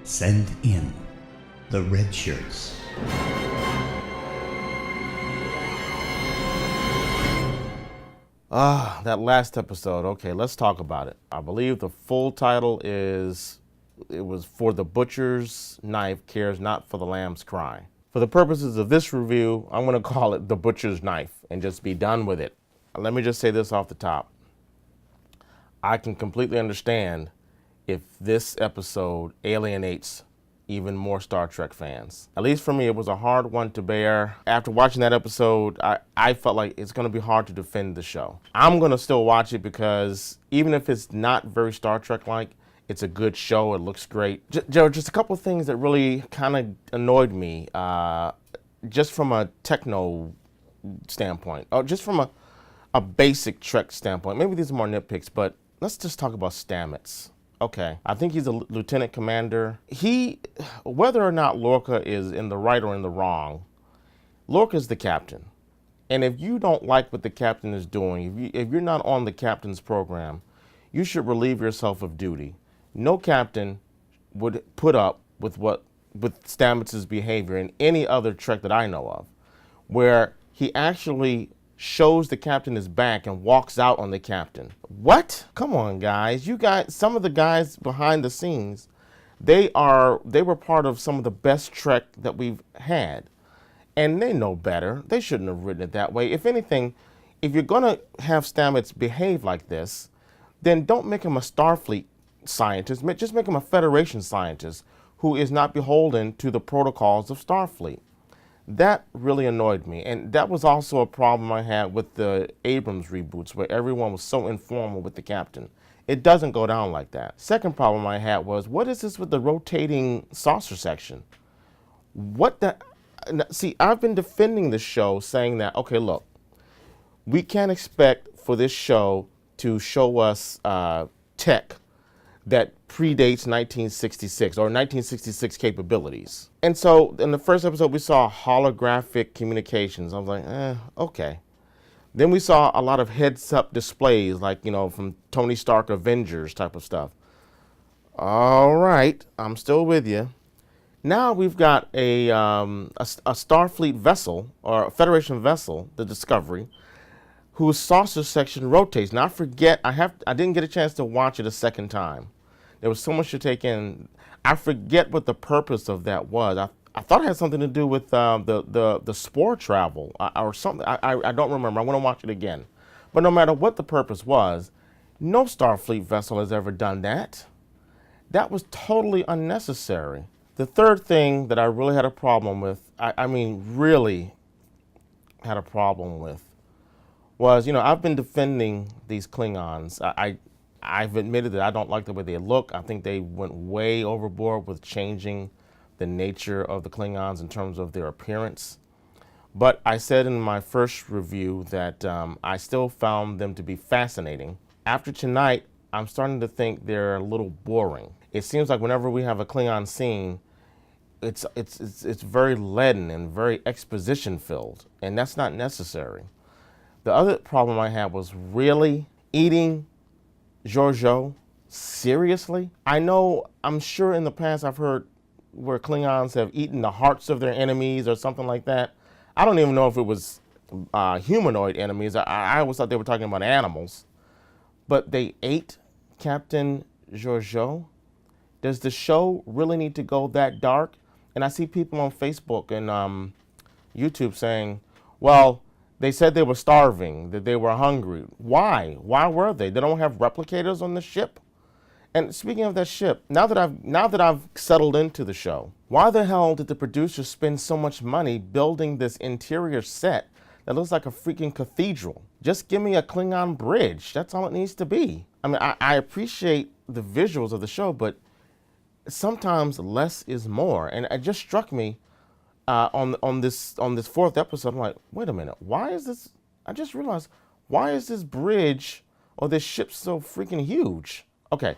Send in the red shirts. That last episode. Okay, let's talk about it. I believe the full title is, it was For the Butcher's Knife Cares Not for the Lamb's Cry. For the purposes of this review, I'm going to call it The Butcher's Knife and just be done with it. Let me just say this off the top. I can completely understand if this episode alienates even more Star Trek fans. At least for me, it was a hard one to bear. After watching that episode, I felt like it's going to be hard to defend the show. I'm going to still watch it because even if it's not very Star Trek-like, it's a good show. It looks great. Just a couple of things that really kind of annoyed me, just from a techno standpoint, or just from a basic Trek standpoint. Maybe these are more nitpicks, but let's just talk about Stamets. Okay, I think he's a lieutenant commander. Whether or not Lorca is in the right or in the wrong, Lorca's the captain. And if you don't like what the captain is doing, if you're not on the captain's program, you should relieve yourself of duty. No captain would put up with Stamets' behavior in any other Trek that I know of, where he actually shows the captain his back and walks out on the captain. What? Come on, guys. You guys, some of the guys behind the scenes, they were part of some of the best Trek that we've had. And they know better. They shouldn't have written it that way. If anything, if you're going to have Stamets behave like this, then don't make him a Starfleet scientist. Just make him a Federation scientist who is not beholden to the protocols of Starfleet. That really annoyed me, and that was also a problem I had with the Abrams reboots, where everyone was so informal with the captain. It doesn't go down like that. Second problem I had was, what is this with the rotating saucer section? See, I've been defending this show, saying that, okay, look, we can't expect for this show to show us tech that predates 1966 or 1966 capabilities. And so in the first episode, we saw holographic communications. I was like, okay. Then we saw a lot of heads-up displays, like, from Tony Stark Avengers type of stuff. All right, I'm still with you. Now we've got a Starfleet vessel, or a Federation vessel, the Discovery, whose saucer section rotates. Now I didn't get a chance to watch it a second time. There was so much to take in. I forget what the purpose of that was. I thought it had something to do with the spore travel or something. I don't remember. I want to watch it again. But no matter what the purpose was, no Starfleet vessel has ever done that. That was totally unnecessary. The third thing that I really had a problem with, really had a problem with, was, I've been defending these Klingons. I've admitted that I don't like the way they look. I think they went way overboard with changing the nature of the Klingons in terms of their appearance. But I said in my first review that I still found them to be fascinating. After tonight, I'm starting to think they're a little boring. It seems like whenever we have a Klingon scene, it's very leaden and very exposition filled, and that's not necessary. The other problem I had was really eating Georgiou? Seriously? I'm sure in the past I've heard where Klingons have eaten the hearts of their enemies or something like that. I don't even know if it was humanoid enemies. I always thought they were talking about animals. But they ate Captain Georgiou? Does the show really need to go that dark? And I see people on Facebook and YouTube saying, well, they said they were starving, that they were hungry. Why? Why were they? They don't have replicators on the ship? And speaking of that ship, now that I've settled into the show, why the hell did the producers spend so much money building this interior set that looks like a freaking cathedral? Just give me a Klingon bridge. That's all it needs to be. I appreciate the visuals of the show, but sometimes less is more. And it just struck me on this fourth episode. I'm like, wait a minute, why is this? I just realized, why is this bridge or this ship so freaking huge? Okay,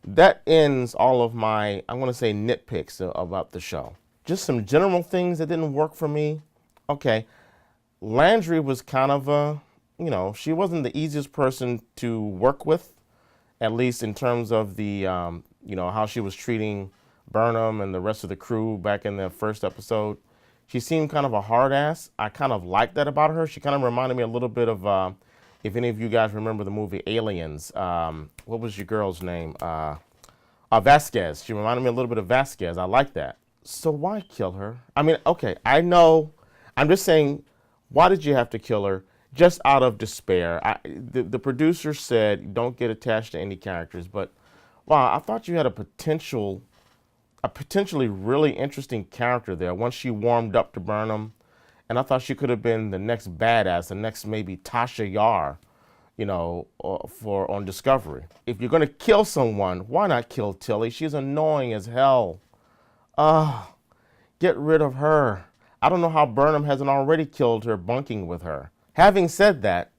that ends all of my, I want to say, nitpicks about the show. Just some general things that didn't work for me. Okay, Landry was kind of she wasn't the easiest person to work with, at least in terms of the, how she was treating Burnham and the rest of the crew back in the first episode. She seemed kind of a hard ass. I kind of liked that about her. She kind of reminded me a little bit of, if any of you guys remember the movie Aliens, what was your girl's name? Vasquez. She reminded me a little bit of Vasquez. I like that. So why kill her? I mean, okay, I know. I'm just saying, why did you have to kill her? Just out of despair. The producer said, don't get attached to any characters. But, wow, I thought you had a potentially really interesting character there once she warmed up to Burnham. And I thought she could have been the next badass, the next maybe Tasha Yar, on Discovery. If you're going to kill someone, why not kill Tilly? She's annoying as hell. Get rid of her. I don't know how Burnham hasn't already killed her bunking with her. Having said that,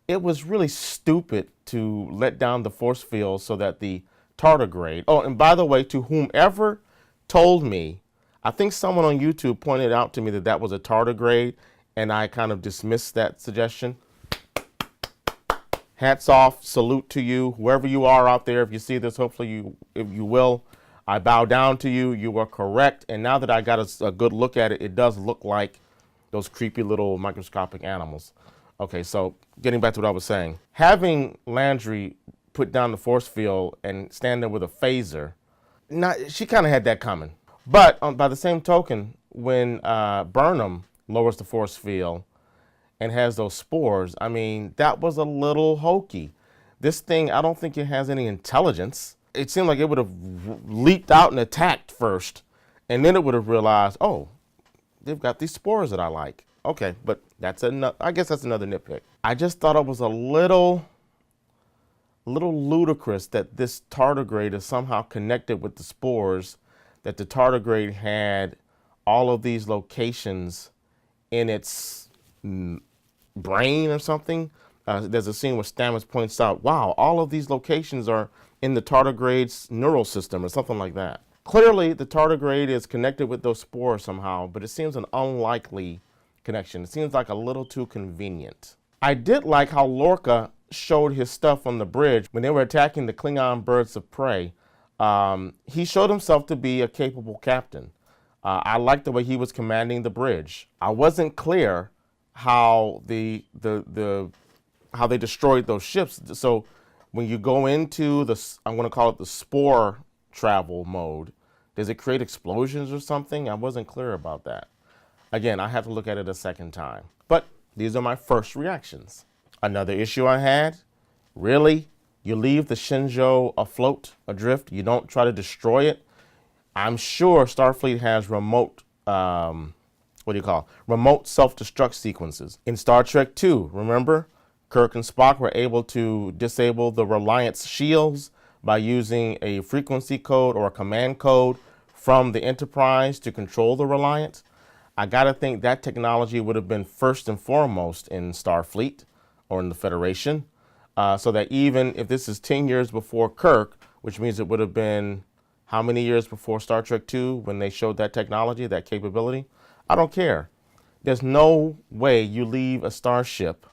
it was really stupid to let down the force field so that the tardigrade. Oh, and by the way, to whomever told me, I think someone on YouTube pointed out to me that was a tardigrade, and I kind of dismissed that suggestion. Hats off, salute to you, whoever you are out there. If you see this, hopefully if you will. I bow down to you. You are correct. And now that I got a good look at it, it does look like those creepy little microscopic animals. Okay, so getting back to what I was saying. Having Landry put down the force field and stand there with a phaser, she kind of had that coming. But by the same token, when Burnham lowers the force field and has those spores, I mean, that was a little hokey. This thing, I don't think it has any intelligence. It seemed like it would have leaped out and attacked first, and then it would have realized, oh, they've got these spores that I like. Okay, but I guess that's another nitpick. I just thought it was a little ludicrous that this tardigrade is somehow connected with the spores, that the tardigrade had all of these locations in its brain or something. There's a scene where Stamets points out, wow, all of these locations are in the tardigrade's neural system or something like that. Clearly, the tardigrade is connected with those spores somehow, but it seems an unlikely connection. It seems like a little too convenient. I did like how Lorca showed his stuff on the bridge when they were attacking the Klingon birds of prey. He showed himself to be a capable captain. I liked the way he was commanding the bridge. I wasn't clear how how they destroyed those ships. So when you go into I'm going to call it the spore travel mode, does it create explosions or something? I wasn't clear about that. Again, I have to look at it a second time. But these are my first reactions. Another issue I had, really? You leave the Shenzhou afloat, adrift? You don't try to destroy it? I'm sure Starfleet has remote self-destruct sequences. In Star Trek II, remember? Kirk and Spock were able to disable the Reliance shields by using a frequency code or a command code from the Enterprise to control the Reliant. I gotta think that technology would have been first and foremost in Starfleet or in the Federation, so that even if this is 10 years before Kirk, which means it would have been how many years before Star Trek II when they showed that technology, that capability? I don't care. There's no way you leave a starship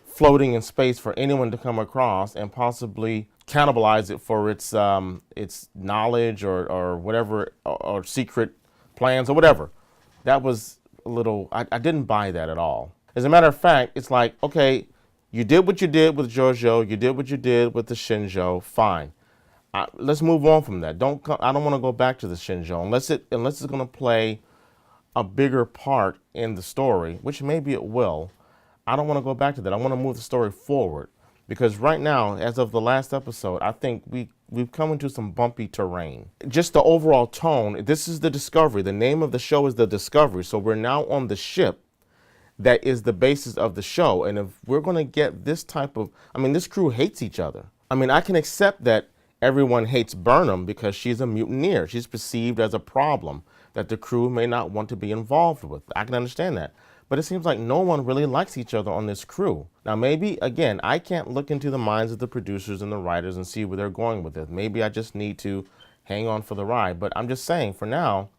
floating in space for anyone to come across and possibly cannibalize it for its knowledge or whatever, or secret plans or whatever. That was a little, I didn't buy that at all. As a matter of fact, it's like, okay, you did what you did with Giorgio, you did what you did with the Shenzhou, fine. Let's move on from that. I don't want to go back to the Shenzhou unless it's going to play a bigger part in the story, which maybe it will. I don't want to go back to that. I want to move the story forward, because right now, as of the last episode, I think we've come into some bumpy terrain. Just the overall tone, this is the Discovery. The name of the show is the Discovery. So we're now on the ship that is the basis of the show. And if we're going to get this type of, this crew hates each other. I can accept that everyone hates Burnham because she's a mutineer. She's perceived as a problem that the crew may not want to be involved with. I can understand that. But it seems like no one really likes each other on this crew. Now, maybe, again, I can't look into the minds of the producers and the writers and see where they're going with it. Maybe I just need to hang on for the ride. But I'm just saying, for now,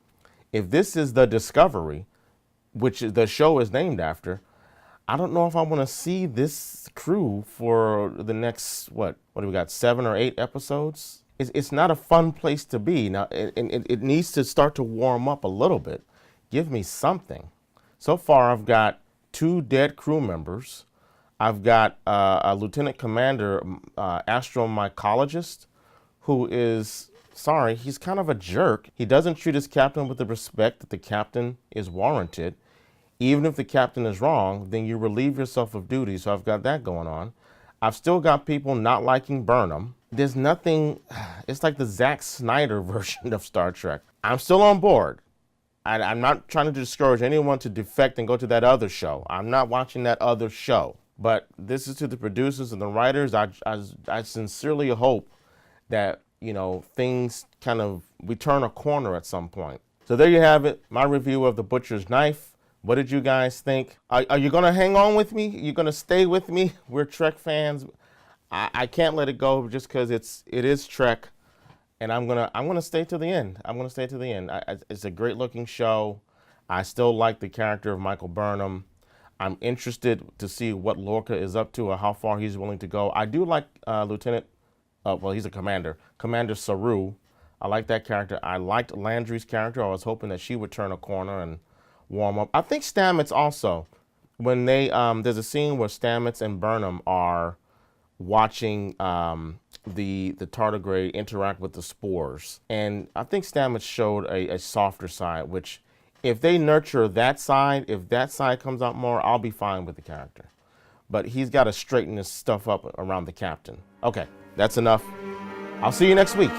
if this is the Discovery, which the show is named after, I don't know if I want to see this crew for the next, what do we got, 7 or 8 episodes? it's not a fun place to be. Now, it needs to start to warm up a little bit. Give me something. So far, I've got 2 dead crew members. I've got a lieutenant commander, astromycologist, who is, sorry, he's kind of a jerk. He doesn't treat his captain with the respect that the captain is warranted. Even if the captain is wrong, then you relieve yourself of duty. So I've got that going on. I've still got people not liking Burnham. There's nothing, it's like the Zack Snyder version of Star Trek. I'm still on board. I'm not trying to discourage anyone to defect and go to that other show. I'm not watching that other show. But this is to the producers and the writers. I sincerely hope that, you know, things kind of, we turn a corner at some point. So there you have it, my review of The Butcher's Knife. What did you guys think? Are you gonna hang on with me? You gonna stay with me? We're Trek fans. I can't let it go just because it is Trek, and I'm gonna stay to the end. I'm gonna stay to the end. It's a great looking show. I still like the character of Michael Burnham. I'm interested to see what Lorca is up to or how far he's willing to go. I do like well, he's a commander, Commander Saru. I like that character. I liked Landry's character. I was hoping that she would turn a corner and warm up. I think Stamets also, when they there's a scene where Stamets and Burnham are watching the tardigrade interact with the spores, and I think Stamets showed a softer side, which if they nurture that side, if that side comes out more, I'll be fine with the character. But he's got to straighten this stuff up around the captain. Okay, that's enough. I'll see you next week.